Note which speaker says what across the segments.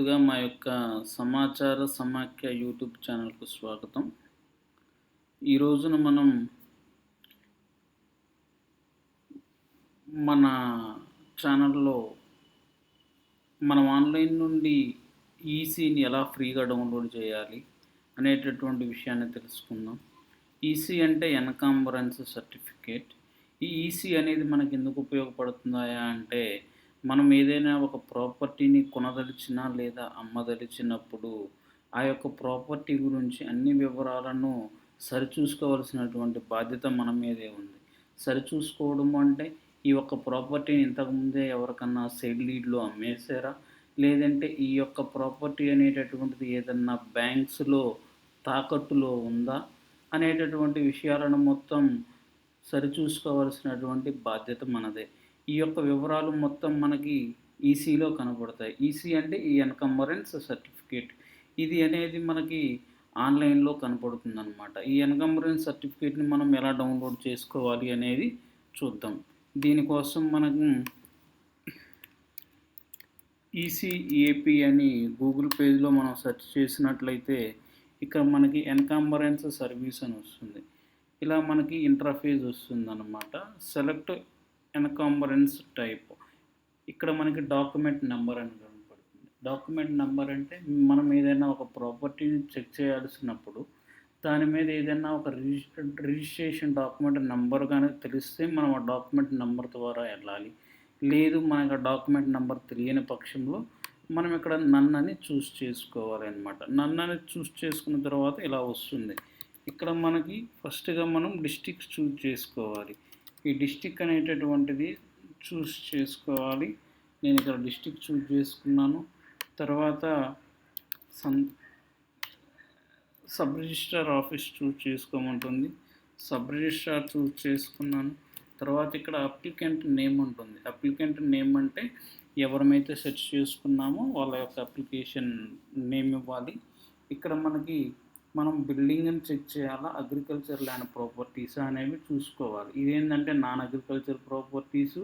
Speaker 1: ముందుగా మా యొక్క సమాచార సమాఖ్య యూట్యూబ్ ఛానల్కు స్వాగతం. ఈ రోజున మనం మన ఛానల్లో మనం ఆన్లైన్ నుండి ఈసీని ఎలా ఫ్రీగా డౌన్లోడ్ చేయాలి అనేటటువంటి విషయాన్ని తెలుసుకుందాం. ఈసీ అంటే ఎన్కంబరెన్స్ సర్టిఫికేట్. ఈ ఈసీ అనేది మనకి ఎందుకు ఉపయోగపడుతుందా అంటే, మనం ఏదైనా ఒక ప్రాపర్టీని కొనదలిచినా లేదా అమ్మదలిచినప్పుడు ఆ యొక్క ప్రాపర్టీ గురించి అన్ని వివరాలను సరిచూసుకోవాల్సినటువంటి బాధ్యత మన మీదే ఉంది. సరిచూసుకోవడం అంటే, ఈ యొక్క ప్రాపర్టీని ఇంతకుముందే ఎవరికన్నా సేల్ డీడ్‌లో అమ్మేసారా? లేదంటే ఈ యొక్క ప్రాపర్టీ అనేటటువంటిది ఏదన్నా బ్యాంక్స్‌లో తాకట్టులో ఉందా? అనేటటువంటి విషయాలను మొత్తం సరిచూసుకోవాల్సినటువంటి బాధ్యత మనదే. ఈ యొక్క వివరాలు మొత్తం మనకి ఈసీలో కనపడతాయి. ఈసీ అంటే ఈ ఎన్కంబరెన్స్ సర్టిఫికేట్. ఇది అనేది మనకి ఆన్‌లైన్‌లో కనపడుతుందనమాట. ఈ ఎన్కంబరెన్స్ సర్టిఫికేట్‌ని మనం ఎలా డౌన్లోడ్ చేసుకోవాలి అనేది చూద్దాం. దీనికోసం మనకు ఈసీఏపీ అని గూగుల్ పేజ్‌లో మనం సెర్చ్ చేసినట్లయితే ఇక్కడ మనకి ఎన్కంబరెన్స్ సర్వీస్ అని వస్తుంది. ఇలా మనకి ఇంటర్ఫేస్ వస్తుందన్నమాట. Select encumbrance type. ఇక్కడ మనకి డాక్యుమెంట్ నెంబర్ అని కనపడుతుంది. డాక్యుమెంట్ నెంబర్ అంటే మనం ఏదైనా ఒక ప్రాపర్టీని చెక్ చేయాల్సినప్పుడు దాని మీద ఏదైనా ఒక రిజిస్ట్రేషన్ డాక్యుమెంట్ నెంబర్ కానీ తెలిస్తే మనం ఆ డాక్యుమెంట్ నెంబర్ ద్వారా వెళ్ళాలి. లేదు మనకు ఆ డాక్యుమెంట్ నెంబర్ తెలియని పక్షంలో మనం ఇక్కడ నన్ అని చూస్ చేసుకోవాలి అనమాట. నన్ అని చూస్ చేసుకున్న తర్వాత ఇలా వస్తుంది. ఇక్కడ మనకి ఫస్ట్‌గా మనం డిస్ట్రిక్ట్స్ చూస్ చేసుకోవాలి. ఈ డిస్ట్రిక్ట్ అనేటటువంటిది చూస్ చేసుకోవాలి. నేను ఇక్కడ డిస్ట్రిక్ట్ చూస్ చేసుకున్నాను. తర్వాత సబ్ రిజిస్ట్రార్ ఆఫీస్ చూస్ చేసుకోమంటుంది. సబ్ రిజిస్ట్రార్ చూస్ చేసుకున్నాను. తర్వాత ఇక్కడ అప్లికెంట్ నేమ్ ఉంటుంది. అప్లికెంట్ నేమ్ అంటే ఎవరమైతే సెర్చ్ చేసుకున్నామో వాళ్ళ యొక్క అప్లికేషన్ నేమ్ ఇవ్వాలి. ఇక్కడ మనం బిల్డింగ్ని చెక్ చేయాలా, అగ్రికల్చర్ ల్యాండ్ ప్రాపర్టీస్ అనేవి చూసుకోవాలి. ఇవేంటంటే నాన్ అగ్రికల్చర్ ప్రాపర్టీసు,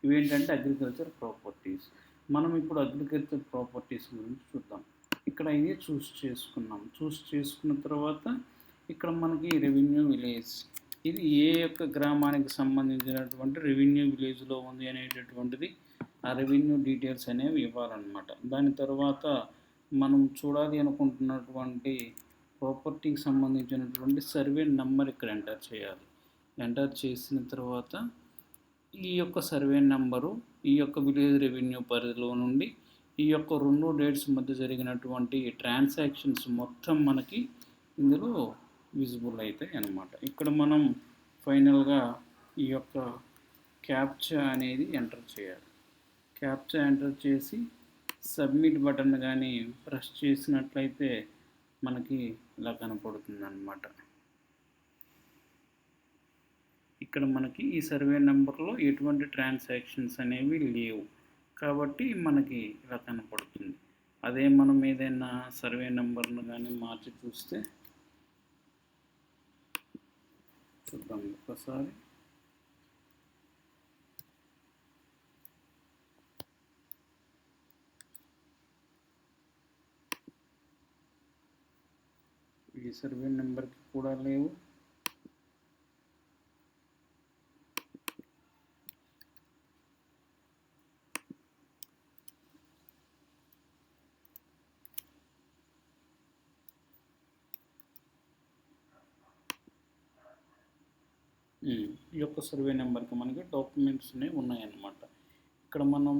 Speaker 1: ఇవేంటంటే అగ్రికల్చర్ ప్రాపర్టీస్. మనం ఇప్పుడు అగ్రికల్చర్ ప్రాపర్టీస్ గురించి చూద్దాం. ఇక్కడ ఇది చూస్ చేసుకున్నాం. చూస్ చేసుకున్న తర్వాత ఇక్కడ మనకి రెవెన్యూ విలేజ్, ఇది ఏ యొక్క గ్రామానికి సంబంధించినటువంటి రెవెన్యూ విలేజ్లో ఉంది అనేటటువంటిది ఆ రెవెన్యూ డీటెయిల్స్ అనేవి ఇవ్వాలన్నమాట. దాని తర్వాత మనం చూడాలి అనుకుంటున్నటువంటి ప్రాపర్టీకి సంబంధించినటువంటి సర్వే నెంబర్ ఇక్కడ ఎంటర్ చేయాలి. ఎంటర్ చేసిన తర్వాత ఈ యొక్క సర్వే నెంబరు ఈ యొక్క విలేజ్ రెవెన్యూ పరిధిలో నుండి ఈ యొక్క 2 డేట్స్ మధ్య జరిగినటువంటి ట్రాన్సాక్షన్స్ మొత్తం మనకి ఇందులో విజిబుల్ అవుతాయి అన్నమాట. ఇక్కడ మనం ఫైనల్గా ఈ యొక్క క్యాప్చా అనేది ఎంటర్ చేయాలి. క్యాప్చా ఎంటర్ చేసి సబ్మిట్ బటన్ కానీ ప్రెస్ చేసినట్లయితే మనకి ఇలా కనపడుతుంది అన్నమాట. ఇక్కడ మనకి ఈ సర్వే నెంబర్లో ఎటువంటి ట్రాన్సాక్షన్స్ అనేవి లేవు కాబట్టి మనకి ఇలా కనపడుతుంది. అదే మనం ఏదైనా సర్వే నెంబర్ను కానీ మార్చి చూస్తే చూద్దాం ఒకసారి. ఈ సర్వే నెంబర్కి కూడా లేవు. ఈ యొక్క సర్వే నెంబర్కి మనకి డాక్యుమెంట్స్ అనేవి ఉన్నాయన్నమాట. ఇక్కడ మనం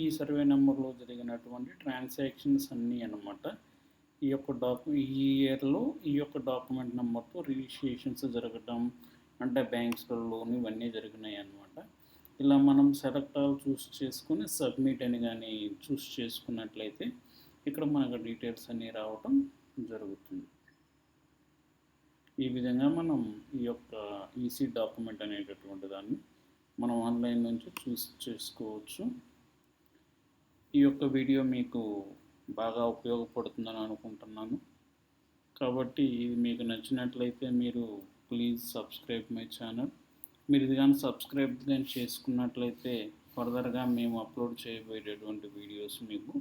Speaker 1: ఈ సర్వే నెంబర్లో జరిగినటువంటి ట్రాన్సాక్షన్స్ అన్నీ అన్నమాట. ఈ ఇయర్లో ఈ యొక్క డాక్యుమెంట్ నెంబర్తో రిజిస్ట్రేషన్స్ జరగడం అంటే బ్యాంక్స్లో లోన్ ఇవన్నీ జరిగినాయి అన్నమాట. ఇలా మనం సెలెక్ట్ ఆల్ చూస్ చేసుకుని సబ్మిట్ అని కానీ చూస్ చేసుకున్నట్లయితే ఇక్కడ మనకు డీటెయిల్స్ అన్నీ రావటం జరుగుతుంది. ఈ విధంగా మనం ఈ యొక్క ఈసీ డాక్యుమెంట్ అనేటటువంటి దాన్ని మనం ఆన్లైన్ నుంచి చూస్ చేసుకోవచ్చు. ఈ యొక్క వీడియో మీకు బాగా ఉపయోగపడుతుందని అనుకుంటున్నాను. కాబట్టి ఇది మీకు నచ్చినట్లయితే మీరు ప్లీజ్ సబ్స్క్రైబ్ మై ఛానల్. మీరు ఇది కానీ సబ్స్క్రైబ్ కానీ చేసుకున్నట్లయితే ఫర్దర్గా మేము అప్లోడ్ చేయబోయేటటువంటి వీడియోస్ మీకు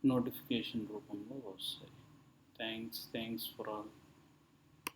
Speaker 1: నోటిఫికేషన్ రూపంలో వస్తాయి. Thanks for all.